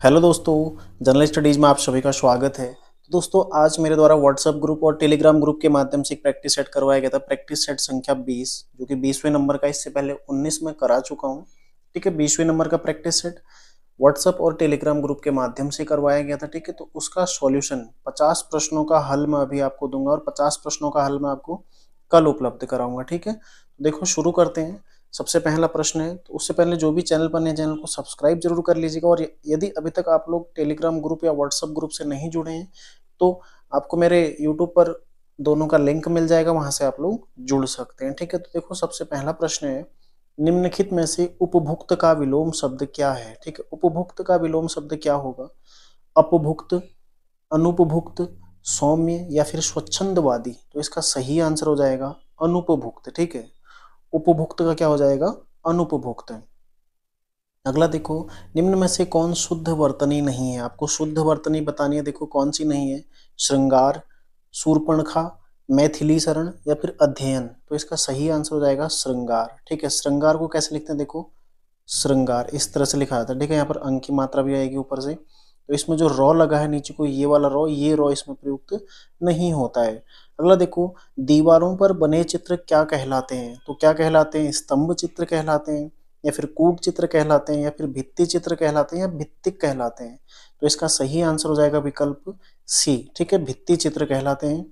Hello दोस्तों, general studies में आप सभी का स्वागत है। तो दोस्तों, आज मेरे द्वारा व्हाट्सएप ग्रुप और टेलीग्राम ग्रुप के माध्यम से एक प्रैक्टिस सेट करवाया गया था। प्रैक्टिस सेट संख्या 20, जो कि 20वें नंबर का। इससे पहले 19 में करा चुका हूँ। ठीक है, 20वें नंबर का प्रैक्टिस सेट व्हाट्सएप और टेलीग्राम ग्रुप के माध्यम से करवाया गया था। ठीक है, तो उसका सॉल्यूशन 50 प्रश्नों का हल मैं अभी आपको दूंगा और 50 प्रश्नों का हल मैं आपको कल उपलब्ध कराऊंगा। ठीक है, तो देखो शुरू करते हैं। सबसे पहला प्रश्न है, तो उससे पहले जो भी चैनल पर नए, चैनल को सब्सक्राइब जरूर कर लीजिएगा। और यदि अभी तक आप लोग टेलीग्राम ग्रुप या व्हाट्सएप ग्रुप से नहीं जुड़े हैं तो आपको मेरे यूट्यूब पर दोनों का लिंक मिल जाएगा, वहां से आप लोग जुड़ सकते हैं। ठीक है, तो देखो सबसे पहला प्रश्न है, निम्नलिखित में से उपभुक्त का विलोम शब्द क्या है। ठीक है, उपभुक्त का विलोम शब्द क्या होगा? अपभुक्त, अनुपभुक्त, सौम्य या फिर स्वच्छंदवादी। तो इसका सही आंसर हो जाएगा अनुपभुक्त। ठीक है, उपभुक्त का क्या हो जाएगा? अनुपभुक्त। अगला देखो, निम्न में से कौन शुद्ध वर्तनी नहीं है? आपको शुद्ध वर्तनी बतानी है। देखो कौन सी नहीं है? श्रृंगार, शूर्पणखा, मैथिली शरण या फिर अध्ययन। तो इसका सही आंसर हो जाएगा श्रृंगार। ठीक है, श्रृंगार को कैसे लिखते हैं? देखो श्रृंगार इस तरह से लिखा जाता है। ठीक है, यहाँ पर अंक की मात्रा भी आएगी ऊपर से। तो इसमें जो रॉ लगा है नीचे को, ये वाला रॉ, ये रॉ इसमें प्रयुक्त नहीं होता है। अगला देखो, दीवारों पर बने चित्र क्या कहलाते हैं? तो क्या कहलाते हैं? स्तंभ चित्र कहलाते हैं, या फिर कूट चित्र कहलाते हैं, या फिर भित्ति चित्र कहलाते हैं, या भित्तिक कहलाते हैं। तो इसका सही आंसर हो जाएगा विकल्प सी। ठीक है, भित्ति चित्र कहलाते हैं।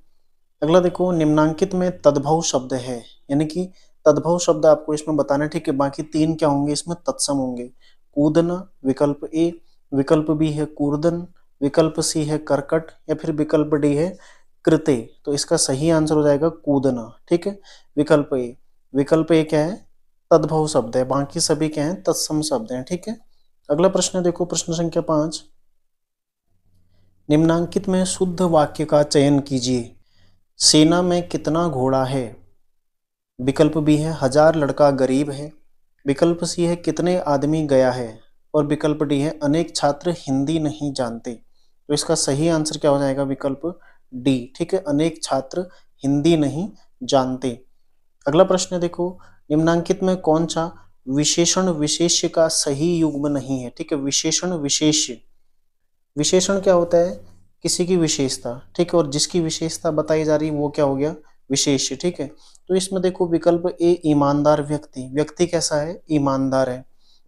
अगला देखो, निम्नांकित में तद्भव शब्द है, यानी कि तद्भव शब्द आपको इसमें बताना है। ठीक है, बाकी तीन क्या होंगे इसमें? तत्सम होंगे। कूदना विकल्प ए, विकल्प बी है कूर्दन, विकल्प सी है करकट, या फिर विकल्प डी है कृते। तो इसका सही आंसर हो जाएगा कूदना। ठीक है, विकल्प ए। विकल्प ए क्या है? तद्भव शब्द है, बाकी सभी क्या है? तत्सम शब्द हैं। ठीक है, अगला प्रश्न देखो, प्रश्न संख्या 5, निम्नांकित में शुद्ध वाक्य का चयन कीजिए। सेना में कितना घोड़ा है? विकल्प बी है 1000 लड़का गरीब है, विकल्प सी है कितने आदमी गया है, और विकल्प डी है अनेक छात्र हिंदी नहीं जानते। तो इसका सही आंसर क्या हो जाएगा? विकल्प डी। ठीक है, अनेक छात्र हिंदी नहीं जानते। अगला प्रश्न देखो, निम्नांकित में कौन सा विशेषण विशेष्य का सही युग्म नहीं है? ठीक है, विशेषण विशेष्य। विशेषण क्या होता है? किसी की विशेषता। ठीक है, और जिसकी विशेषता बताई जा रही है वो क्या हो गया? विशेष्य। ठीक है, तो इसमें देखो विकल्प ए ईमानदार व्यक्ति, व्यक्ति कैसा है? ईमानदार है।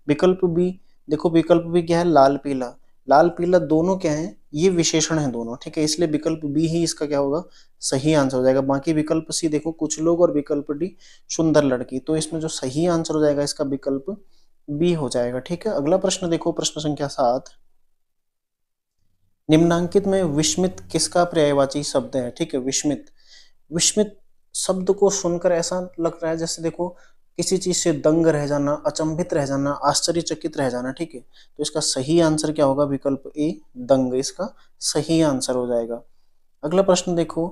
विकल्प बी, देखो विकल्प बी क्या है? लाल पीला, लाल पीला दोनों क्या है? ये विशेषण है दोनों। ठीक है, इसलिए विकल्प बी ही इसका क्या होगा? सही आंसर हो जाएगा। बाकी विकल्प सी देखो कुछ लोग, और विकल्प डी सुंदर लड़की। तो इसमें जो सही आंसर हो जाएगा इसका विकल्प बी हो जाएगा। ठीक है, अगला प्रश्न देखो, प्रश्न संख्या 7, निम्नांकित में विस्मित किसका पर्यायवाची शब्द है? ठीक है, विस्मित। विस्मित शब्द को सुनकर ऐसा लग रहा है जैसे देखो किसी चीज से दंग रह जाना, अचंभित रह जाना, आश्चर्यचकित रह जाना। ठीक है, तो इसका सही आंसर क्या होगा? विकल्प ए दंग इसका सही आंसर हो जाएगा। अगला प्रश्न देखो,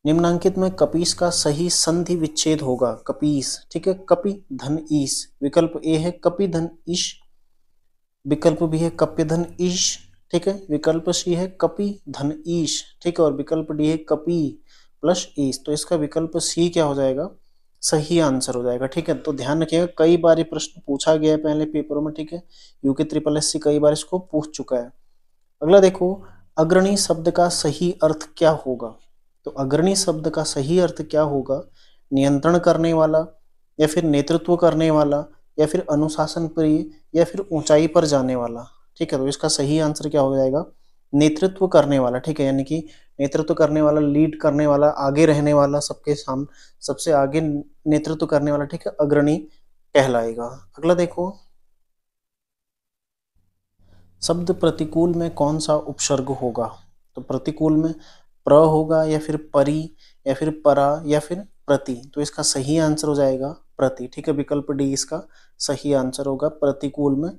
निम्नांकित में कपीस का सही संधि विच्छेद होगा। कपीस। ठीक है, कपि धन ईश। विकल्प ए है कपि धन ईश, विकल्प बी है कप्य धन ईश। ठीक है, विकल्प सी है कपि धन ईश। ठीक है, और विकल्प डी है कपि प्लस ईश। तो इसका विकल्प सी क्या हो जाएगा? सही आंसर हो जाएगा। ठीक है, तो ध्यान रखिएगा, कई बार ये प्रश्न पूछा गया है पहले पेपरों में। ठीक है, यूके ट्रिपल एस सी कई बार इसको पूछ चुका है। अगला देखो, अग्रणी शब्द का सही अर्थ क्या होगा? तो अग्रणी शब्द का सही अर्थ क्या होगा? नियंत्रण करने वाला, या फिर नेतृत्व करने वाला, या फिर अनुशासन प्रिय, या फिर ऊंचाई पर जाने वाला। ठीक है, तो इसका सही आंसर क्या हो जाएगा? नेतृत्व करने वाला। ठीक है, यानी कि नेतृत्व करने वाला, लीड करने वाला, आगे रहने वाला, सबके सामने सबसे आगे नेतृत्व करने वाला। ठीक है, अग्रणी कहलाएगा। अगला देखो, शब्द प्रतिकूल में कौन सा उपसर्ग होगा? तो प्रतिकूल में प्र होगा, या फिर परी, या फिर परा, या फिर प्रति। तो इसका सही आंसर हो जाएगा प्रति। ठीक है, विकल्प डी इसका सही आंसर होगा। प्रतिकूल में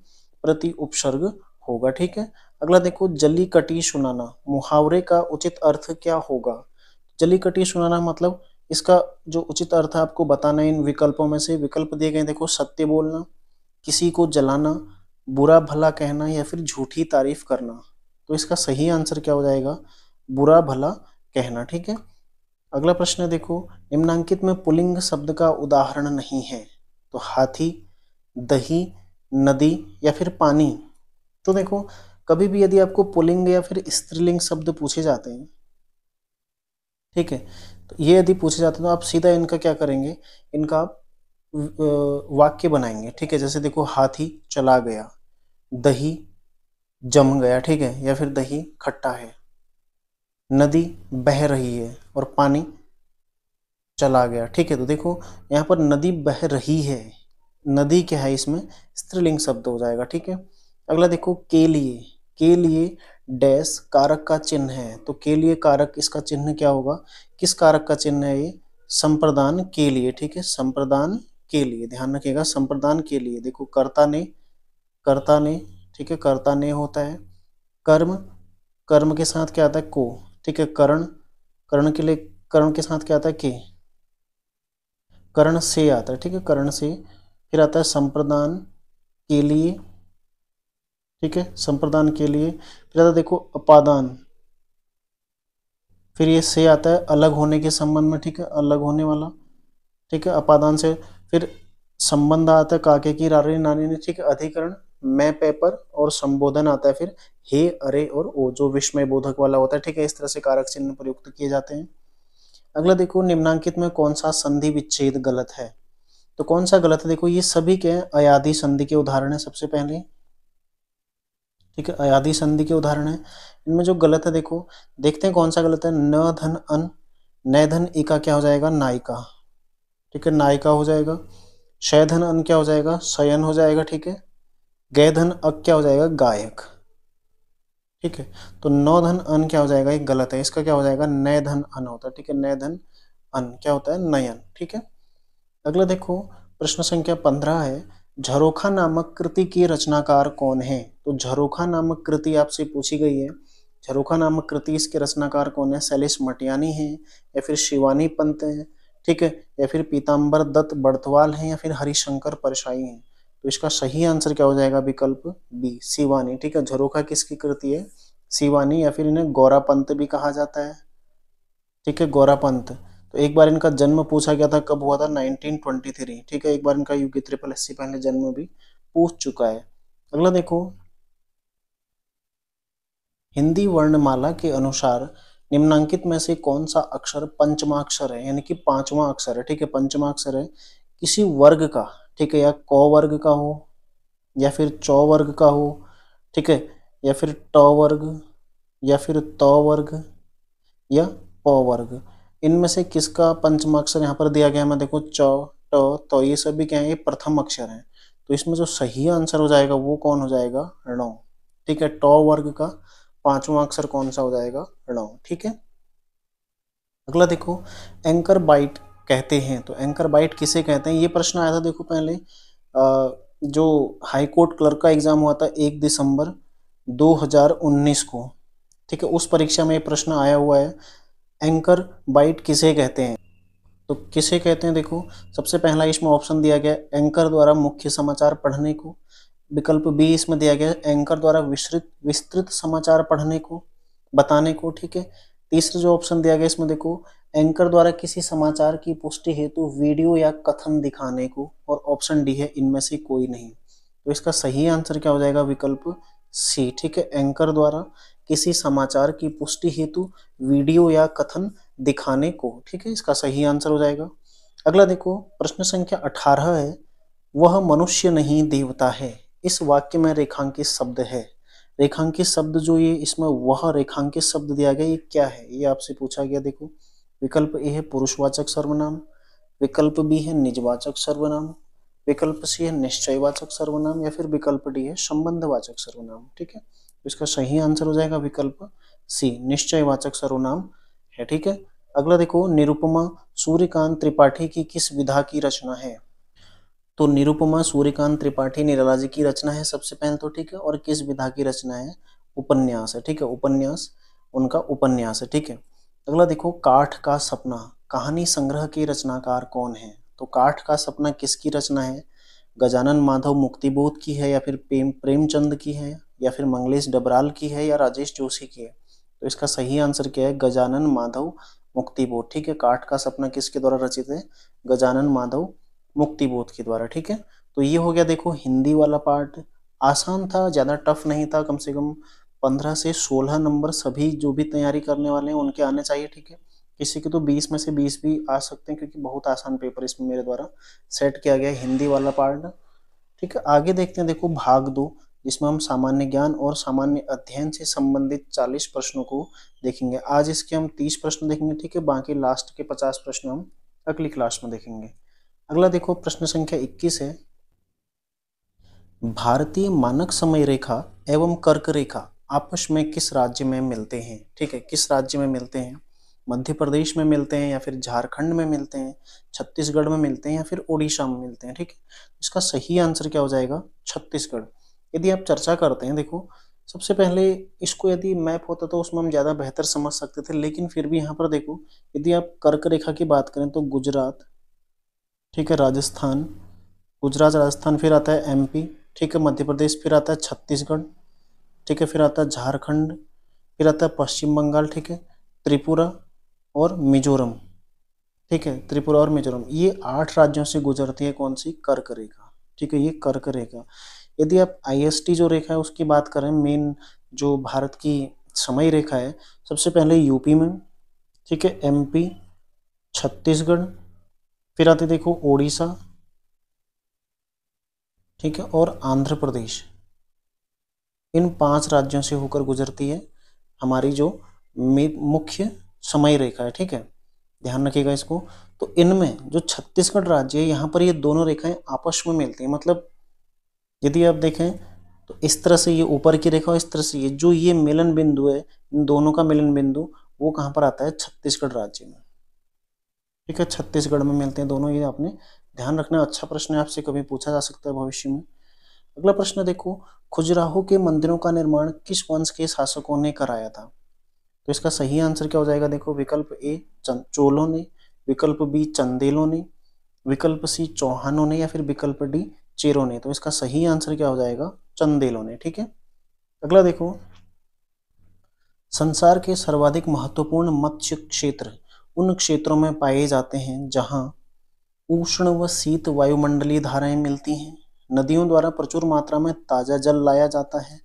प्रति उपसर्ग होगा। ठीक है, अगला देखो, जली कटी सुनाना मुहावरे का उचित अर्थ क्या होगा? जली कटी सुनाना मतलब इसका जो उचित अर्थ है आपको बताना है इन विकल्पों में से। विकल्प दिए गए देखो, सत्य बोलना, किसी को जलाना, बुरा भला कहना, या फिर झूठी तारीफ करना। तो इसका सही आंसर क्या हो जाएगा? बुरा भला कहना। ठीक है, अगला प्रश्न देखो, निम्नांकित में पुल्लिंग शब्द का उदाहरण नहीं है। तो हाथी, दही, नदी, या फिर पानी। तो देखो कभी भी यदि आपको पुल्लिंग या फिर स्त्रीलिंग शब्द पूछे जाते हैं, ठीक है, तो ये यदि पूछे जाते हैं तो आप सीधा इनका क्या करेंगे, इनका आप वाक्य बनाएंगे, ठीक है। जैसे देखो हाथी चला गया, दही जम गया, ठीक है, या फिर दही खट्टा है, नदी बह रही है और पानी चला गया, ठीक है। तो देखो यहाँ पर नदी बह रही है, नदी क्या है, इसमें स्त्रीलिंग शब्द हो जाएगा, ठीक है। अगला देखो के लिए डैश कारक का चिन्ह है, तो के लिए कारक इसका चिन्ह क्या होगा, किस कारक का चिन्ह है ये, संप्रदान के लिए, ठीक है, संप्रदान के लिए, ध्यान रखिएगा, संप्रदान के लिए। देखो कर्ता ने, ठीक है, कर्ता ने होता है, कर्म, कर्म के साथ क्या आता है, को, ठीक है, करण, करण के लिए, करण के साथ क्या आता है, के, कर्ण से आता है, ठीक है, कर्ण से, फिर आता है संप्रदान के लिए, ठीक है, संप्रदान के लिए, फिर आता है देखो अपादान, फिर ये से आता है अलग होने के संबंध में, ठीक है, अलग होने वाला, ठीक है, अपादान से, फिर संबंध आता है काके की रारी नानी ने, ठीक है, अधिकरण, मैं पेपर, और संबोधन आता है फिर हे अरे और ओ, जो विस्मय बोधक वाला होता है, ठीक है। इस तरह से कारक चिन्ह प्रयुक्त किए जाते हैं। अगला देखो निम्नांकित में कौन सा संधि विच्छेद गलत है, तो कौन सा गलत है, देखो ये सभी के अयादि संधि के उदाहरण है सबसे पहले, ठीक है, अयादि संधि के उदाहरण है। इनमें जो गलत है देखो, देखते हैं कौन सा गलत है, न धन अन, न धन ई का क्या हो जाएगा, नायिका, ठीक है, नायिका हो जाएगा। शय धन अन क्या हो जाएगा, शयन हो जाएगा, ठीक है। गय धन अक क्या हो जाएगा, गायक, ठीक है। तो नौ धन अन क्या हो जाएगा, ये गलत है, इसका क्या हो जाएगा, नय धन अन होता है, ठीक है, नय धन अन क्या होता है, नयन, ठीक है। अगला देखो प्रश्न संख्या 15 है, झरोखा नामक कृति की रचनाकार कौन है, तो झरोखा नामक कृति आपसे पूछी गई है, झरोखा नामक कृति इसके रचनाकार कौन है, शैलेश मटियानी है, या फिर शिवानी पंत है, ठीक है, या फिर पीताम्बर दत्त बड़थवाल है, या फिर हरिशंकर परशाई है। तो इसका सही आंसर क्या हो जाएगा, विकल्प बी शिवानी, ठीक है। झरोखा किसकी कृति है, शिवानी, या फिर इन्हें गौरा पंत भी कहा जाता है, ठीक है, गौरा पंत। तो एक बार इनका जन्म पूछा गया था, कब हुआ था, 1923, ठीक है, एक बार इनका यूके ट्रिपल एस से पहले जन्म भी पूछ चुका है। अगला देखो हिंदी वर्णमाला के अनुसार निम्नांकित में से कौन सा अक्षर पंचमा अक्षर है, यानी कि पांचवा अक्षर है, ठीक है, पंचमा अक्षर है किसी वर्ग का, ठीक है, या क वर्ग का हो, या फिर चौ वर्ग का हो, ठीक है, या फिर ट वर्ग, या फिर त वर्ग, या प वर्ग। इनमें से किसका पंचम अक्षर यहाँ पर दिया गया है, मैं देखो च, ट, तो ये सभी क्या है, ये प्रथम अक्षर है। तो इसमें जो सही आंसर हो जाएगा वो कौन हो जाएगा, ण, ठीक है। ट वर्ग का पांचवा अक्षर कौन सा हो जाएगा, ण, ठीक है। अगला देखो एंकर बाइट कहते हैं, तो एंकर बाइट किसे कहते हैं, ये प्रश्न आया था देखो पहले, जो हाई कोर्ट क्लर्क का एग्जाम हुआ था 1 दिसंबर 2019 को, ठीक है, उस परीक्षा में ये प्रश्न आया हुआ है, एंकर बाइट किसे कहते हैं, तो किसे कहते हैं, देखो सबसे पहला इसमें ऑप्शन दिया गया एंकर द्वारा मुख्य समाचार पढ़ने को, विकल्प बी इसमें दिया गया एंकर द्वारा विस्तृत विस्तृत समाचार पढ़ने को, बताने को, ठीक है। तीसरा जो ऑप्शन दिया गया इसमें देखो एंकर द्वारा किसी समाचार की पुष्टि हेतु वीडियो या कथन दिखाने को, और ऑप्शन डी है इनमें से कोई नहीं। तो इसका सही आंसर क्या हो जाएगा, विकल्प सी, ठीक है, एंकर द्वारा किसी समाचार की पुष्टि हेतु वीडियो या कथन दिखाने को, ठीक है, इसका सही आंसर हो जाएगा। अगला देखो प्रश्न संख्या 18 है, वह मनुष्य नहीं देवता है, इस वाक्य में रेखांकित शब्द है, रेखांकित शब्द जो ये इसमें वह रेखांकित शब्द दिया गया ये क्या है, ये आपसे पूछा गया। देखो विकल्प ए है पुरुषवाचक सर्वनाम, विकल्प बी है निजवाचक सर्वनाम, विकल्प सी है निश्चयवाचक सर्वनाम, या फिर विकल्प डी है संबंधवाचक सर्वनाम, ठीक है। तो इसका सही आंसर हो जाएगा विकल्प सी निश्चयवाचक सर्वनाम है, ठीक है। अगला देखो निरुपमा सूर्यकांत त्रिपाठी की किस विधा की रचना है, तो निरुपमा सूर्यकांत त्रिपाठी निराला जी की रचना है सबसे पहले तो, ठीक है, और किस विधा की रचना है, उपन्यास है, ठीक है, उपन्यास उनका उपन्यास है, ठीक है। अगला देखो काठ का सपना कहानी संग्रह के रचनाकार कौन है, तो काठ का सपना किसकी रचना है, गजानन माधव मुक्तिबोध की है, या फिर प्रेमचंद की है, या फिर मंगलेश डबराल की है, या राजेश जोशी की है। तो इसका सही आंसर क्या है, गजानन माधव मुक्तिबोध, ठीक है। काठ का सपना किसके द्वारा रचित है, गजानन माधव मुक्तिबोध के द्वारा, ठीक है। तो ये हो गया देखो हिंदी वाला पार्ट। आसान था, ज़्यादा टफ नहीं था, कम से कम 15 से 16 नंबर सभी जो भी तैयारी करने वाले हैं उनके आने चाहिए, ठीक है। किसी के तो 20 में से 20 भी आ सकते हैं, क्योंकि बहुत आसान पेपर इसमें मेरे द्वारा सेट किया गया है, हिंदी वाला पार्ट, ठीक है। आगे देखते हैं, देखो भाग 2, जिसमें हम सामान्य ज्ञान और सामान्य अध्ययन से संबंधित 40 प्रश्नों को देखेंगे। आज इसके हम 30 प्रश्न देखेंगे, ठीक है, बाकी लास्ट के 50 प्रश्न हम अगली क्लास में देखेंगे। अगला देखो प्रश्न संख्या 21 है, भारतीय मानक समय रेखा एवं कर्क रेखा आपस में किस राज्य में मिलते हैं, ठीक है, किस राज्य में मिलते हैं? मध्य प्रदेश में मिलते हैं, या फिर झारखंड में मिलते हैं, छत्तीसगढ़ में मिलते हैं, या फिर उड़ीसा में मिलते हैं, ठीक है। इसका सही आंसर क्या हो जाएगा? छत्तीसगढ़। यदि आप चर्चा करते हैं, देखो सबसे पहले इसको यदि मैप होता तो उसमें हम ज़्यादा बेहतर समझ सकते थे, लेकिन फिर भी यहाँ पर देखो, यदि आप कर्क रेखा की बात करें तो गुजरात, ठीक है, राजस्थान, गुजरात राजस्थान, फिर आता है एमपी, ठीक है, मध्य प्रदेश, फिर आता है छत्तीसगढ़, ठीक है, फिर आता है झारखंड, फिर आता है पश्चिम बंगाल, ठीक है, त्रिपुरा और मिजोरम, ठीक है, त्रिपुरा और मिजोरम, ये 8 राज्यों से गुजरती है कौन सी? कर्क रेखा, ठीक है, ये कर्क रेखा। यदि आप आईएसटी जो रेखा है उसकी बात करें, मेन जो भारत की समय रेखा है, सबसे पहले यूपी में, ठीक है, एमपी, छत्तीसगढ़, फिर आते देखो ओडिशा, ठीक है, और आंध्र प्रदेश। इन 5 राज्यों से होकर गुजरती है हमारी जो मुख्य समय रेखा है, ठीक है, ध्यान रखिएगा इसको। तो इनमें जो छत्तीसगढ़ राज्य है, यहाँ पर ये दोनों रेखाएं आपस में मिलती हैं, मतलब यदि आप देखें तो इस तरह से ये ऊपर की रेखा और इस तरह से ये मिलन बिंदु है, इन दोनों का मिलन बिंदु वो कहाँ पर आता है? छत्तीसगढ़ राज्य में, ठीक है, छत्तीसगढ़ में मिलते हैं दोनों, ये आपने ध्यान रखना। अच्छा प्रश्न है, आपसे कभी पूछा जा सकता है भविष्य में। अगला प्रश्न देखो, खजुराहो के मंदिरों का निर्माण किस वंश के शासकों ने कराया था? तो इसका सही आंसर क्या हो जाएगा? देखो विकल्प ए चोलों ने, विकल्प बी चंदेलों ने, विकल्प सी चौहानों ने, या फिर विकल्प डी चेरों ने। तो इसका सही आंसर क्या हो जाएगा? चंदेलों ने, ठीक है। अगला देखो, संसार के सर्वाधिक महत्वपूर्ण मत्स्य क्षेत्र उन क्षेत्रों में पाए जाते हैं जहां उष्ण व शीत वायुमंडलीय धाराएं मिलती हैं, नदियों द्वारा प्रचुर मात्रा में ताजा जल लाया जाता है,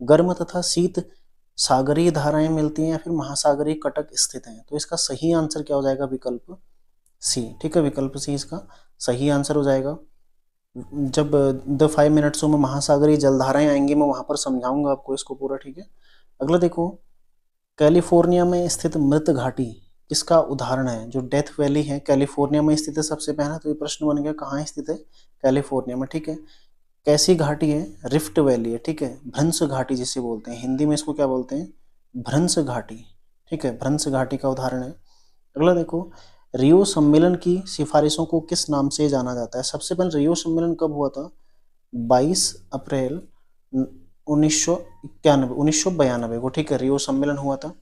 गर्म तथा शीत सागरीय धाराएं मिलती हैं, या फिर महासागरीय कटक स्थित हैं। तो इसका सही आंसर क्या हो जाएगा? विकल्प सी, ठीक है, विकल्प सी इसका सही आंसर हो जाएगा। जब द 5 मिनट्सों में महासागरीय जलधाराएं आएंगी, मैं वहां पर समझाऊंगा आपको इसको पूरा, ठीक है। अगला देखो, कैलिफोर्निया में स्थित मृत घाटी किसका उदाहरण है? जो डेथ वैली है कैलिफोर्निया में स्थित है, सबसे पहला तो ये प्रश्न बन गया, कहाँ स्थित है? कैलिफोर्निया में, ठीक है। कैसी घाटी है? रिफ्ट वैली है, ठीक है, भ्रंश घाटी जिसे बोलते हैं, हिंदी में इसको क्या बोलते हैं? भ्रंश घाटी, ठीक है, भ्रंश घाटी का उदाहरण है। अगला देखो, रियो सम्मेलन की सिफारिशों को किस नाम से जाना जाता है? सबसे पहले रियो सम्मेलन कब हुआ था? 22 अप्रैल 1992 को, ठीक है, रियो सम्मेलन हुआ था।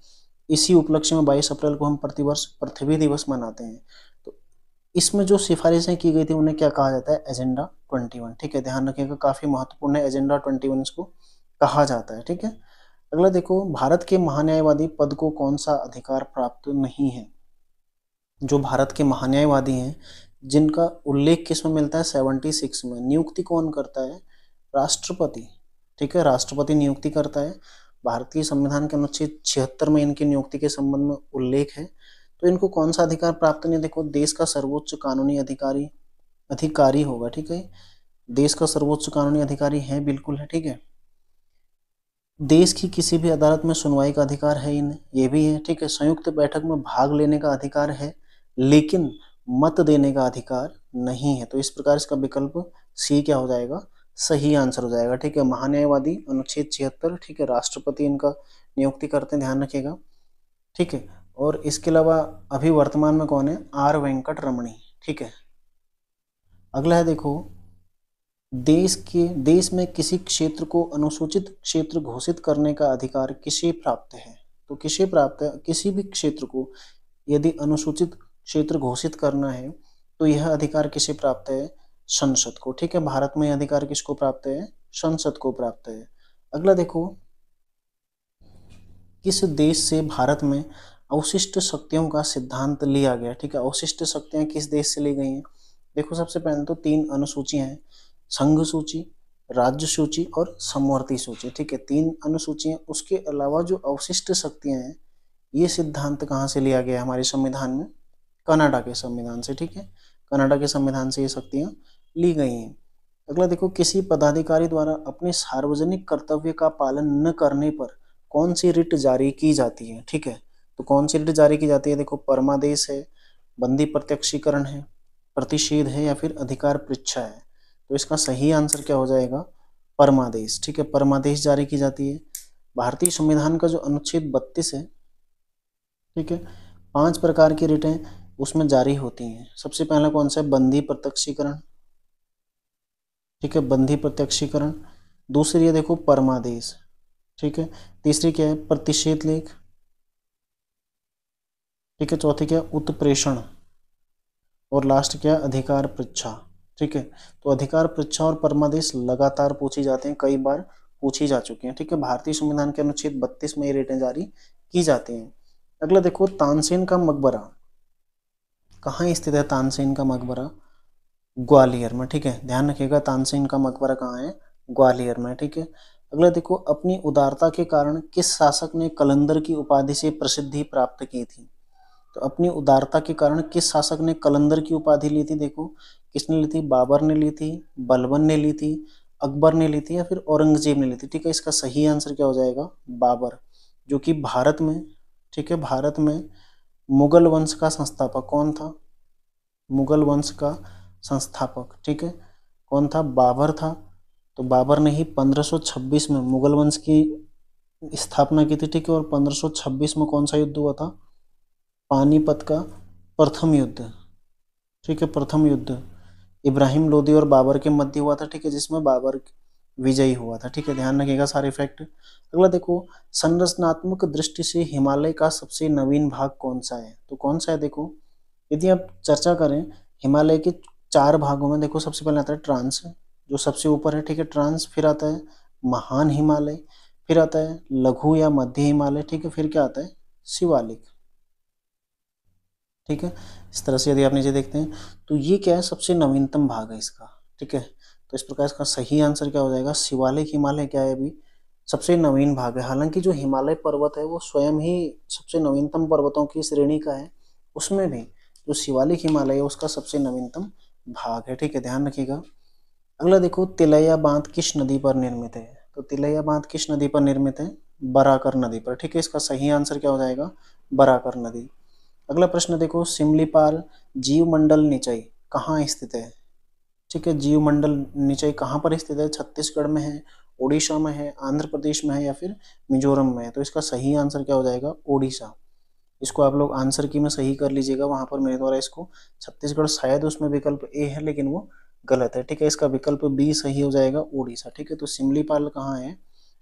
इसी उपलक्ष्य में 22 अप्रैल को हम प्रतिवर्ष पृथ्वी दिवस मनाते हैं। तो इसमें जो सिफारिशें की गई थी उन्हें क्या कहा जाता है? एजेंडा 21, ठीक है, ध्यान रखिएगा, काफी महत्वपूर्ण है, एजेंडा 21 इसको कहा जाता है, ठीक है। अगला देखो, भारत के महान्यायवादी पद को कौन सा अधिकार प्राप्त नहीं है? जो भारत के महान्यायवादी हैं जिनका उल्लेख किसमें मिलता है? 76 में। नियुक्ति कौन करता है? राष्ट्रपति, ठीक है, राष्ट्रपति नियुक्ति करता है। भारतीय संविधान के अनुच्छेद 76 में इनकी नियुक्ति के संबंध में उल्लेख है। तो इनको कौन सा अधिकार प्राप्त नहीं? देखो, देश का सर्वोच्च कानूनी अधिकारी होगा, ठीक है, देश का सर्वोच्च कानूनी अधिकारी है, बिल्कुल है, ठीक है। देश की किसी भी अदालत में सुनवाई का अधिकार है इन्हें, ये भी है, ठीक है। संयुक्त बैठक में भाग लेने का अधिकार है, लेकिन मत देने का अधिकार नहीं है। तो इस प्रकार इसका विकल्प सी क्या हो जाएगा? सही आंसर हो जाएगा, ठीक है। महान्यायवादी अनुच्छेद 76, ठीक है, राष्ट्रपति इनका नियुक्ति करते हैं, ध्यान रखिएगा, ठीक है। और इसके अलावा अभी वर्तमान में कौन है? आर वेंकट रमणी, ठीक है। अगला है देखो, देश में किसी क्षेत्र को अनुसूचित क्षेत्र घोषित करने का अधिकार किसे प्राप्त है? तो किसे प्राप्त है? किसी भी क्षेत्र को यदि अनुसूचित क्षेत्र घोषित करना है तो यह अधिकार किसे प्राप्त है? संसद को, ठीक है। भारत में यह अधिकार किसको प्राप्त है? संसद को प्राप्त है। अगला देखो, किस देश से भारत में अवशिष्ट शक्तियों का सिद्धांत लिया गया? ठीक है, अवशिष्ट शक्तियां किस देश से ली गई हैं? देखो, सबसे पहले तो 3 अनुसूची हैं, संघ सूची, राज्य सूची और समवर्ती सूची, ठीक है, 3 अनुसूचियां। उसके अलावा जो अवशिष्ट शक्तियां हैं, ये सिद्धांत कहाँ से लिया गया है हमारे संविधान में? कनाडा के संविधान से, ठीक है, कनाडा के संविधान से ये शक्तियां ली गई हैं। अगला देखो, किसी पदाधिकारी द्वारा अपने सार्वजनिक कर्तव्य का पालन न करने पर कौन सी रिट जारी की जाती है, ठीक है, तो कौन सी रिट जारी की जाती है? देखो, परमादेश है, बंदी प्रत्यक्षीकरण है, प्रतिषेध है, या फिर अधिकार परीक्षा है। तो इसका सही आंसर क्या हो जाएगा? परमादेश, ठीक है, परमादेश जारी की जाती है। भारतीय संविधान का जो अनुच्छेद 32 है, ठीक है, 5 प्रकार की रिटें उसमें जारी होती हैं। सबसे पहला कौन सा है? बंदी प्रत्यक्षीकरण, ठीक है, बंदी प्रत्यक्षीकरण। दूसरी है देखो परमादेश, ठीक है। तीसरी क्या है? प्रतिषेध लेख, ठीक है। चौथी क्या है? उत्प्रेषण। और लास्ट क्या है? अधिकार परीक्षा, ठीक है। तो अधिकार परीक्षा और परमादेश लगातार पूछी जाते हैं, कई बार पूछी जा चुकी हैं, ठीक है। भारतीय संविधान के अनुच्छेद 32 में ये रिटें जारी की जाती हैं। अगला देखो, तानसेन का मकबरा कहाँ स्थित है? तानसेन का मकबरा ग्वालियर में, ठीक है, ध्यान रखिएगा, तानसेन का मकबरा कहाँ है? ग्वालियर में, ठीक है। अगला देखो, अपनी उदारता के कारण किस शासक ने कलंदर की उपाधि से प्रसिद्धि प्राप्त की थी? तो अपनी उदारता के कारण किस शासक ने कलंदर की उपाधि ली थी? देखो, किसने ली थी? बाबर ने ली थी, बलबन ने ली थी, अकबर ने ली थी, या फिर औरंगजेब ने ली थी, ठीक है। इसका सही आंसर क्या हो जाएगा? बाबर, जो कि भारत में, ठीक है, भारत में मुगल वंश का संस्थापक कौन था? मुगल वंश का संस्थापक, ठीक है, कौन था? बाबर था। तो बाबर ने ही 1526 में मुगल वंश की स्थापना की थी, ठीक है। और 1526 में कौन सा युद्ध हुआ था? पानीपत का प्रथम युद्ध, ठीक है, प्रथम युद्ध इब्राहिम लोदी और बाबर के मध्य हुआ था, ठीक है, जिसमें बाबर विजयी हुआ था, ठीक है, ध्यान रखिएगा सारे फैक्ट। अगला देखो, संरचनात्मक दृष्टि से हिमालय का सबसे नवीन भाग कौन सा है? तो कौन सा है? देखो, यदि आप चर्चा करें हिमालय के 4 भागों में, देखो सबसे पहले आता है ट्रांस, जो सबसे ऊपर है, ठीक है, ट्रांस। फिर आता है महान हिमालय, फिर आता है लघु या मध्य हिमालय, ठीक है, फिर क्या आता है? शिवालिक, ठीक है। इस तरह से यदि आप नीचे देखते हैं तो ये क्या है? सबसे नवीनतम भाग है इसका, ठीक है। तो इस प्रकार इसका सही आंसर क्या हो जाएगा? शिवालिक हिमालय क्या है? अभी सबसे नवीन भाग है। हालांकि जो हिमालय पर्वत है वो स्वयं ही सबसे नवीनतम पर्वतों की श्रेणी का है, उसमें भी जो शिवालिक हिमालय है उसका सबसे नवीनतम भाग है, ठीक है, ध्यान रखिएगा। अगला देखो, तिलैया बांध किस नदी पर निर्मित है? तो तिलैया बांध किस नदी पर निर्मित है? बराकर नदी पर, ठीक है। इसका सही आंसर क्या हो जाएगा? बराकर नदी। अगला प्रश्न देखो, सिमलीपाल जीवमंडल निचय कहाँ स्थित है? ठीक है, जीवमंडल निचय कहाँ पर स्थित है? छत्तीसगढ़ में है, उड़ीसा में है, आंध्र प्रदेश में है, या फिर मिजोरम में है? तो इसका सही आंसर क्या हो जाएगा? उड़ीसा। इसको आप लोग आंसर की में सही कर लीजिएगा, वहां पर मेरे द्वारा इसको छत्तीसगढ़ शायद उसमें विकल्प ए है लेकिन वो गलत है, ठीक है। इसका विकल्प बी सही हो जाएगा, उड़ीसा, ठीक है। तो सिमलीपाल कहाँ है?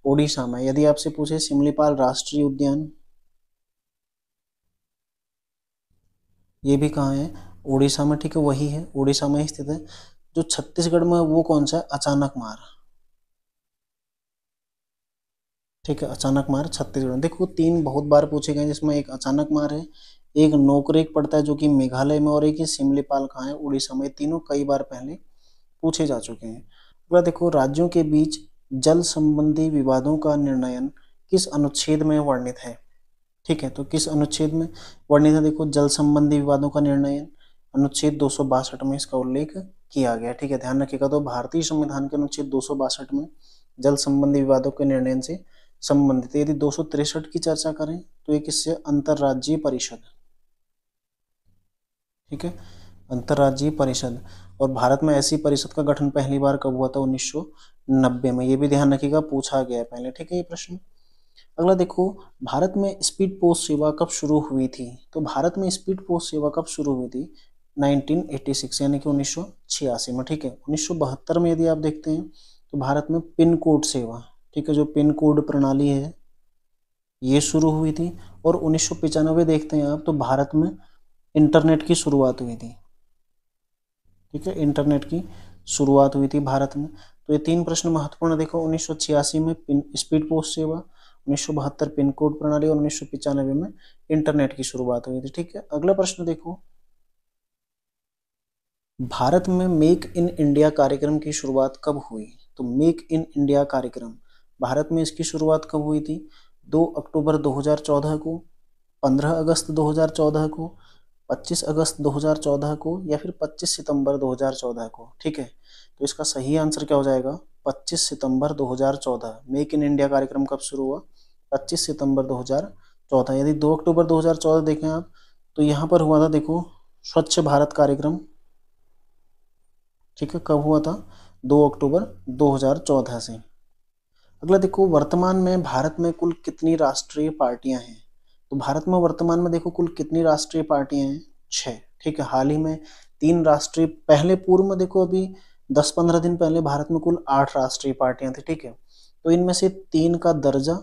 उड़ीसा में। यदि आपसे पूछे सिमलीपाल राष्ट्रीय उद्यान, ये भी कहाँ है? उड़ीसा में, ठीक है, वही है, उड़ीसा में स्थित है। जो छत्तीसगढ़ में वो कौन सा है? अचानक मार, ठीक है, अचानक मार छत्तीसगढ़। देखो, 3 बहुत बार पूछे गए जिसमें एक अचानक मार है, एक नोकरेक पड़ता है जो कि मेघालय में, और एक ही सिमलीपाल कहाँ है? उड़ीसा में। तीनों कई बार पहले पूछे जा चुके हैं। अगला देखो, राज्यों के बीच जल संबंधी विवादों का निर्णयन किस अनुच्छेद में वर्णित है? ठीक है, तो किस अनुच्छेद में वर्णित है? देखो, जल संबंधी विवादों का निर्णय अनुच्छेद 262 में इसका उल्लेख किया गया, ठीक है, ध्यान रखिएगा। तो भारतीय संविधान के अनुच्छेद 262 में जल संबंधी विवादों के निर्णय से संबंधित। यदि 263 की चर्चा करें तो एक इससे अंतर्राज्यीय परिषद, ठीक है, अंतर्राज्यीय परिषद। और भारत में ऐसी परिषद का गठन पहली बार कब हुआ था? 1990 में। ये भी ध्यान रखिएगा, पूछा गया है पहले, ठीक है, ये प्रश्न। अगला देखो, भारत में स्पीड पोस्ट सेवा कब शुरू हुई थी? तो भारत में स्पीड पोस्ट सेवा कब शुरू हुई थी? 1986 यानी कि 1986 में, ठीक है। 1972 में यदि आप देखते हैं तो भारत में पिन कोड सेवा, ठीक है, जो पिन कोड प्रणाली है ये शुरू हुई थी। और 1995 देखते हैं आप तो भारत में इंटरनेट की शुरुआत हुई थी, ठीक है, इंटरनेट की शुरुआत हुई थी भारत में। तो ये 3 प्रश्न महत्वपूर्ण। देखो, 1986 में स्पीड पोस्ट सेवा, 1972 पिन कोड प्रणाली, और 1995 में इंटरनेट की शुरुआत हुई थी, ठीक है। अगला प्रश्न देखो, भारत में मेक इन इंडिया कार्यक्रम की शुरुआत कब हुई? तो मेक इन इंडिया कार्यक्रम भारत में इसकी शुरुआत कब हुई थी? 2 अक्टूबर 2014 को, 15 अगस्त 2014 को, 25 अगस्त 2014 को, या फिर 25 सितंबर 2014 को। ठीक है, तो इसका सही आंसर क्या हो जाएगा? 25 सितंबर 2014। मेक इन इंडिया कार्यक्रम कब शुरू हुआ? 25 सितंबर 2014। यदि 2 अक्टूबर 2014 देखें आप, तो यहाँ पर हुआ था, देखो, स्वच्छ भारत कार्यक्रम। ठीक है, कब हुआ था? 2 अक्टूबर 2014 से। अगला देखो, वर्तमान में भारत में कुल कितनी राष्ट्रीय पार्टियां हैं? तो भारत में वर्तमान में देखो कुल कितनी राष्ट्रीय पार्टियां हैं? 6। ठीक है, हाल ही में 3 राष्ट्रीय, पहले पूर्व में देखो अभी 10-15 दिन पहले भारत में कुल 8 राष्ट्रीय पार्टियां थी। ठीक है, तो इनमें से 3 का दर्जा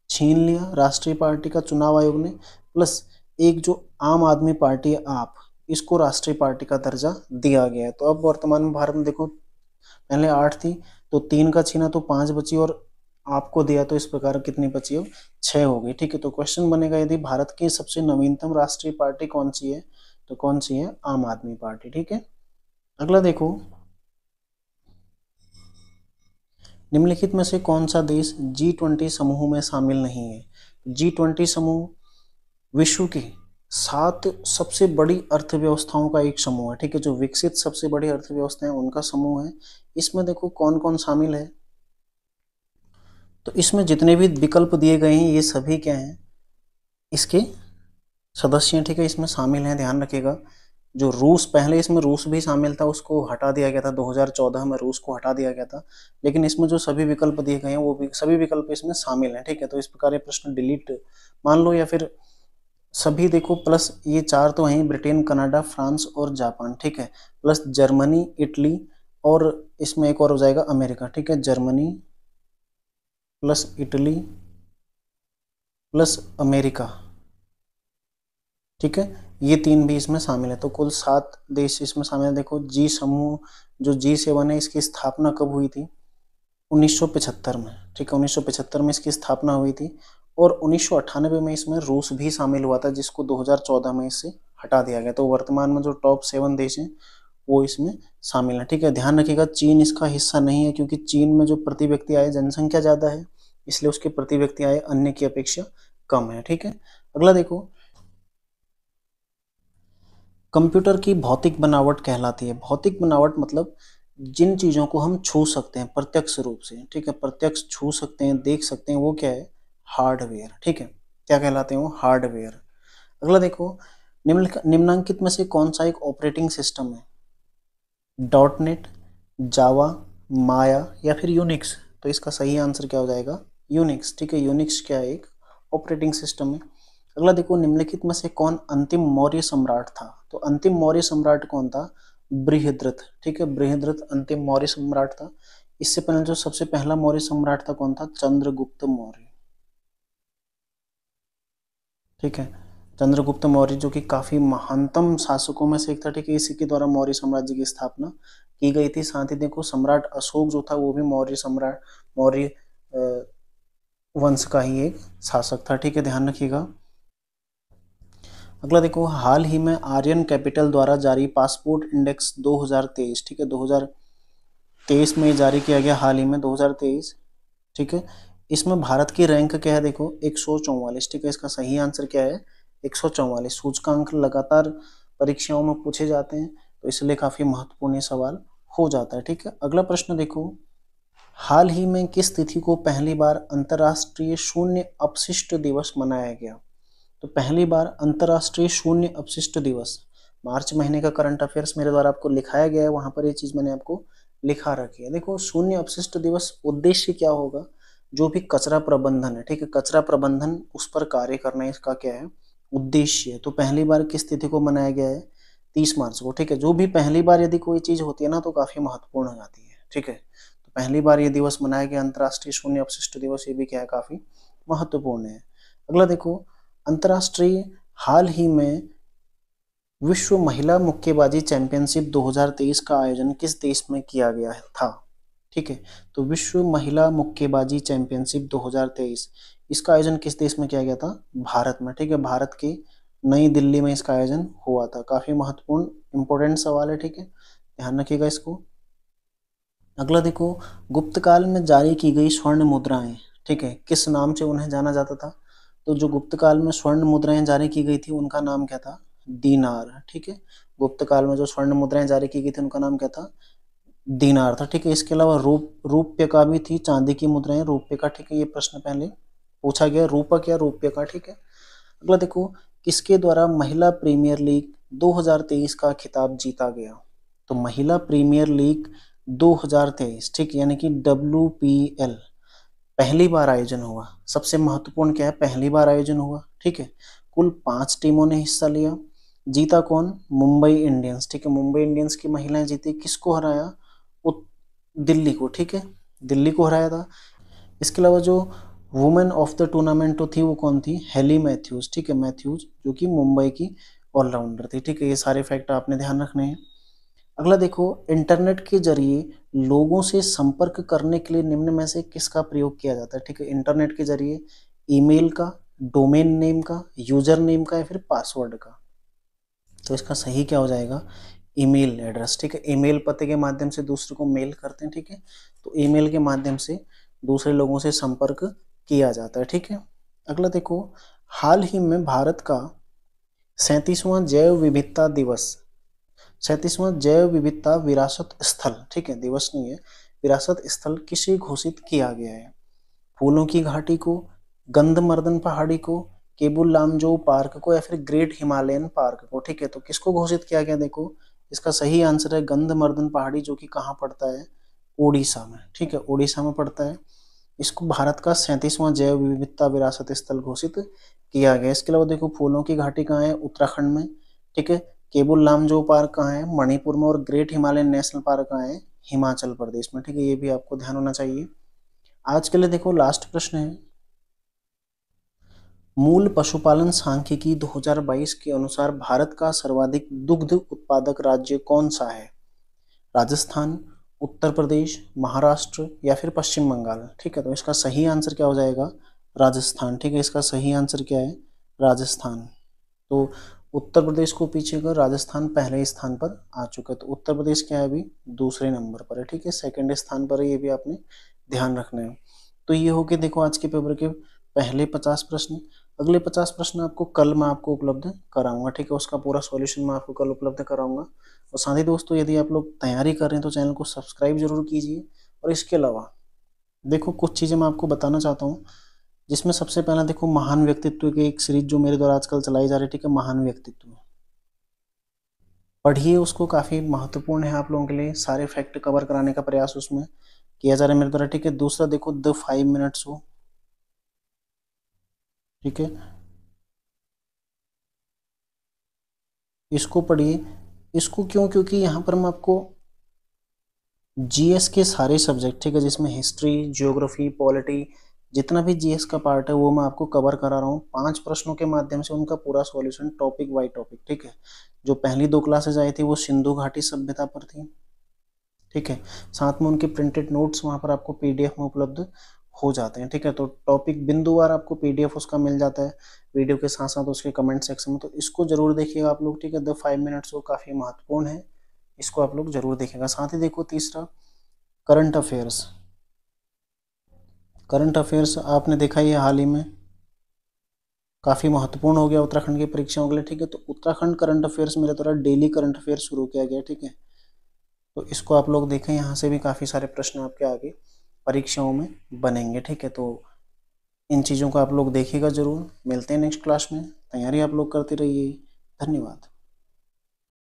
छीन लिया राष्ट्रीय पार्टी का चुनाव आयोग ने, प्लस एक जो आम आदमी पार्टी है आप, इसको राष्ट्रीय पार्टी का दर्जा दिया गया है। तो अब वर्तमान में भारत में देखो पहले 8 थी, तो 3 का छीना तो 5 बची, और आपको दिया तो इस प्रकार कितनी बची? अब 6 हो गई। ठीक है, तो क्वेश्चन बनेगा यदि भारत की सबसे नवीनतम राष्ट्रीय पार्टी कौन सी है, तो कौन सी है? आम आदमी पार्टी। ठीक है, अगला देखो, निम्नलिखित में से कौन सा देश G20 समूह में शामिल नहीं है? G20 समूह विश्व की 7 सबसे बड़ी अर्थव्यवस्थाओं का एक समूह है। ठीक है, जो विकसित सबसे बड़ी अर्थव्यवस्था है उनका समूह है। इसमें देखो कौन कौन शामिल है, तो इसमें जितने भी विकल्प दिए गए हैं ये सभी क्या हैं? इसके सदस्य हैं। ठीक है, इसमें शामिल हैं, ध्यान रखिएगा। जो रूस, पहले इसमें रूस भी शामिल था, उसको हटा दिया गया था, 2014 में रूस को हटा दिया गया था, लेकिन इसमें जो सभी विकल्प दिए गए हैं वो भी सभी विकल्प इसमें शामिल हैं। ठीक है, तो इस प्रकार ये प्रश्न डिलीट मान लो, या फिर सभी देखो, प्लस ये 4 तो हैं, ब्रिटेन, कनाडा, फ्रांस और जापान। ठीक है, प्लस जर्मनी, इटली, और इसमें एक और हो जाएगा अमेरिका। ठीक है, Germany plus Italy plus America. ठीक है, ये 3 भी इसमें शामिल है, तो कुल 7 देश इसमें शामिल है। देखो जी समूह, जो G7 है, इसकी स्थापना कब हुई थी? 1975 में। ठीक है, 1975 में इसकी स्थापना हुई थी, और 1998 में इसमें रूस भी शामिल हुआ था, जिसको 2014 में इससे हटा दिया गया। तो वर्तमान में जो टॉप 7 देश हैं वो इसमें शामिल है। ठीक है, ध्यान रखिएगा, चीन इसका हिस्सा नहीं है, क्योंकि चीन में जो प्रति व्यक्ति आय जनसंख्या ज्यादा है, इसलिए उसके प्रति व्यक्ति आय अन्य की अपेक्षा कम है। ठीक है, अगला देखो, कंप्यूटर की भौतिक बनावट कहलाती है। भौतिक बनावट मतलब जिन चीजों को हम छू सकते हैं प्रत्यक्ष रूप से। ठीक है, प्रत्यक्ष छू सकते हैं, देख सकते हैं, वो क्या है? हार्डवेयर। ठीक है, क्या कहलाते हैं वो? हार्डवेयर। अगला देखो, निम्नलिखित में से कौन सा एक ऑपरेटिंग सिस्टम है? डॉट नेट, जावा, माया, या फिर यूनिक्स? तो इसका सही आंसर क्या हो जाएगा? यूनिक्स। ठीक है, यूनिक्स क्या है? एक ऑपरेटिंग सिस्टम है। अगला देखो, निम्नलिखित में से कौन अंतिम मौर्य सम्राट था? तो अंतिम मौर्य सम्राट कौन था? बृहद्रथ। ठीक है, बृहद्रथ अंतिम मौर्य सम्राट था। इससे पहले जो सबसे पहला मौर्य सम्राट था कौन था? चंद्रगुप्त मौर्य। ठीक है, चंद्रगुप्त मौर्य जो कि काफी महानतम शासकों में से एक था। ठीक है, इसी के द्वारा मौर्य साम्राज्य की स्थापना की गई थी। साथ ही देखो, सम्राट अशोक जो था वो भी मौर्य सम्राट, मौर्य वंश का ही एक शासक था। ठीक है, ध्यान रखिएगा। अगला देखो, हाल ही में आर्यन कैपिटल द्वारा जारी पासपोर्ट इंडेक्स 2023। ठीक है, 2023 में जारी किया गया, हाल ही में 2023। ठीक है, इसमें भारत की रैंक क्या है? देखो 144। ठीक है, इसका सही आंसर क्या है? 144। सूचकांक लगातार परीक्षाओं में पूछे जाते हैं, तो इसलिए काफी महत्वपूर्ण सवाल हो जाता है। ठीक है, अगला प्रश्न देखो, हाल ही में किस तिथि को पहली बार अंतर्राष्ट्रीय शून्य अपशिष्ट दिवस मनाया गया? तो पहली बार अंतर्राष्ट्रीय शून्य अपशिष्ट दिवस, मार्च महीने का करंट अफेयर्स मेरे द्वारा आपको लिखाया गया है, वहां पर ये चीज मैंने आपको लिखा रखी है। देखो, शून्य अपशिष्ट दिवस उद्देश्य क्या होगा? जो भी कचरा प्रबंधन है, ठीक है, कचरा प्रबंधन, उस पर कार्य करना इसका क्या है? उद्देश्य। तो पहली बार किस तिथि को मनाया गया है? 30 मार्च को। ठीक है, जो भी पहली बार यदि कोई चीज होती है ना, तो काफी महत्वपूर्ण हो जाती है। ठीक है, तो पहली बार ये दिवस मनाया गया अंतर्राष्ट्रीय शून्य अपशिष्ट दिवस, ये भी क्या है? काफी महत्वपूर्ण है। अगला देखो, अंतर्राष्ट्रीय हाल ही में विश्व महिला मुक्केबाजी चैंपियनशिप 2023 का आयोजन किस देश में किया गया था? ठीक है, तो विश्व महिला मुक्केबाजी चैंपियनशिप 2023, इसका आयोजन किस देश में किया गया था? भारत में। ठीक है, भारत की नई दिल्ली में इसका आयोजन हुआ था। काफी महत्वपूर्ण इंपॉर्टेंट सवाल है। ठीक है, ध्यान रखिएगा इसको। अगला देखो, गुप्त काल में जारी की गई स्वर्ण मुद्राएं, ठीक है, किस नाम से उन्हें जाना जाता था? तो जो गुप्त काल में स्वर्ण मुद्राएं जारी की गई थी उनका नाम क्या था? दीनार, ठीक है। गुप्त काल में जो स्वर्ण मुद्राएं जारी की गई थी उनका नाम क्या था? दीनार था, ठीक है। इसके अलावा रूप्य का भी थी, चांदी की मुद्राएं, रूप्य का, ठीक है। ये प्रश्न पहले पूछा गया, रूपक या रूप्य का, ठीक है। अगला देखो, किसके द्वारा महिला प्रीमियर लीग 2023 का खिताब जीता गया? तो महिला प्रीमियर लीग 2023, ठीक, यानी कि WPL पहली बार आयोजन हुआ। सबसे महत्वपूर्ण क्या है, पहली बार आयोजन हुआ, ठीक है। कुल 5 टीमों ने हिस्सा लिया। जीता कौन? मुंबई इंडियंस, ठीक है। मुंबई इंडियंस की महिलाएं जीती। किसको हराया? दिल्ली को, ठीक है, दिल्ली को हराया था। इसके अलावा जो वुमेन ऑफ द टूर्नामेंट तो थी वो कौन थी? हेली मैथ्यूज, ठीक है, मैथ्यूज, जो कि मुंबई की ऑलराउंडर थी, ठीक है। ये सारे फैक्ट आपने ध्यान रखने हैं। अगला देखो, इंटरनेट के जरिए लोगों से संपर्क करने के लिए निम्न में से किसका प्रयोग किया जाता है? ठीक है, इंटरनेट के जरिए ईमेल का, डोमेन नेम का, यूजर नेम का, या फिर पासवर्ड का। तो इसका सही क्या हो जाएगा? ईमेल एड्रेस, ठीक है। ईमेल पते के माध्यम से दूसरे को मेल करते हैं, ठीक है। तो ईमेल के माध्यम से दूसरे लोगों से संपर्क किया जाता है, ठीक है। अगला देखो, हाल ही में भारत का 37वां जैव विविधता दिवस, 37वां जैव विविधता विरासत स्थल, ठीक है, दिवस नहीं है, विरासत स्थल किसे घोषित किया गया है? फूलों की घाटी को, गंधमर्दन पहाड़ी को, केबुल लामजो पार्क को, या फिर ग्रेट हिमालयन पार्क को, ठीक है। तो किसको घोषित किया गया? देखो, इसका सही आंसर है गंधमर्दन पहाड़ी, जो कि कहाँ पड़ता है? उड़ीसा में, ठीक है, उड़ीसा में पड़ता है। इसको भारत का 37वां जैव विविधता विरासत स्थल घोषित किया गया। इसके अलावा देखो, फूलों की घाटी कहाँ है? उत्तराखंड में, ठीक है। केबुल लामजो पार्क कहाँ है? मणिपुर में। और ग्रेट हिमालयन नेशनल पार्क कहाँ है? हिमाचल प्रदेश में, ठीक है। ये भी आपको ध्यान होना चाहिए। आज के लिए देखो लास्ट प्रश्न है, मूल पशुपालन सांख्यिकी 2022 के अनुसार भारत का सर्वाधिक दुग्ध उत्पादक राज्य कौन सा है? राजस्थान, उत्तर प्रदेश, महाराष्ट्र, या फिर पश्चिम बंगाल, ठीक है। तो इसका सही आंसर क्या हो जाएगा? राजस्थान, ठीक है। इसका सही आंसर क्या है? राजस्थान। तो उत्तर प्रदेश को पीछे कर राजस्थान पहले स्थान पर आ चुका है। तो उत्तर प्रदेश क्या है? अभी दूसरे नंबर पर है, ठीक है, सेकंड स्थान पर है। ये भी आपने ध्यान रखना है। तो ये हो के देखो आज के पेपर के पहले 50 प्रश्न। अगले 50 प्रश्न आपको कल मैं आपको उपलब्ध कराऊंगा, ठीक है। उसका पूरा सॉल्यूशन मैं आपको कल उपलब्ध कराऊंगा। और साथ ही दोस्तों, यदि आप लोग तैयारी कर रहे हैं तो चैनल को सब्सक्राइब जरूर कीजिए। और इसके अलावा देखो, कुछ चीजें मैं आपको बताना चाहता हूँ, जिसमें सबसे पहला देखो, महान व्यक्तित्व की एक सीरीज जो मेरे द्वारा आजकल चलाई जा रही है, ठीक है, महान व्यक्तित्व पढ़िए उसको, काफी महत्वपूर्ण है आप लोगों के लिए। सारे फैक्ट कवर कराने का प्रयास उसमें किया जा रहा है मेरे द्वारा, ठीक है। दूसरा देखो, द 5 मिनट शो, ठीक है, इसको पढ़िए। इसको क्यों? क्योंकि यहाँ पर मैं आपको जीएस के सारे सब्जेक्ट, ठीक है, जिसमें हिस्ट्री, ज्योग्राफी, पॉलिटी, जितना भी जीएस का पार्ट है वो मैं आपको कवर करा रहा हूँ 5 प्रश्नों के माध्यम से, उनका पूरा सॉल्यूशन टॉपिक बाय टॉपिक, ठीक है। जो पहली 2 क्लासेज आई थी वो सिंधु घाटी सभ्यता पर थी, ठीक है। साथ में उनके प्रिंटेड नोट्स वहां पर आपको पीडीएफ में उपलब्ध हो जाते हैं, ठीक है। तो टॉपिक बिंदुवार आपको पीडीएफ उसका मिल जाता है वीडियो के साथ साथ उसके कमेंट सेक्शन में। तो इसको जरूर देखिएगा आप लोग, ठीक है। द 5 मिनट्स वो काफी महत्वपूर्ण है, इसको आप लोग जरूर देखेगा। साथ ही देखो तीसरा, करंट अफेयर्स। करंट अफेयर्स आपने देखा ही है, हाल ही में काफी महत्वपूर्ण हो गया उत्तराखंड की परीक्षाओं के लिए, ठीक है। तो उत्तराखंड करंट अफेयर्स मेरे द्वारा डेली करंट अफेयर्स शुरू किया गया, ठीक है। तो इसको आप लोग देखें, यहाँ से भी काफी सारे प्रश्न आपके आगे परीक्षाओं में बनेंगे, ठीक है। तो इन चीज़ों को आप लोग देखिएगा जरूर। मिलते हैं नेक्स्ट क्लास में, तैयारी आप लोग करते रहिए। धन्यवाद।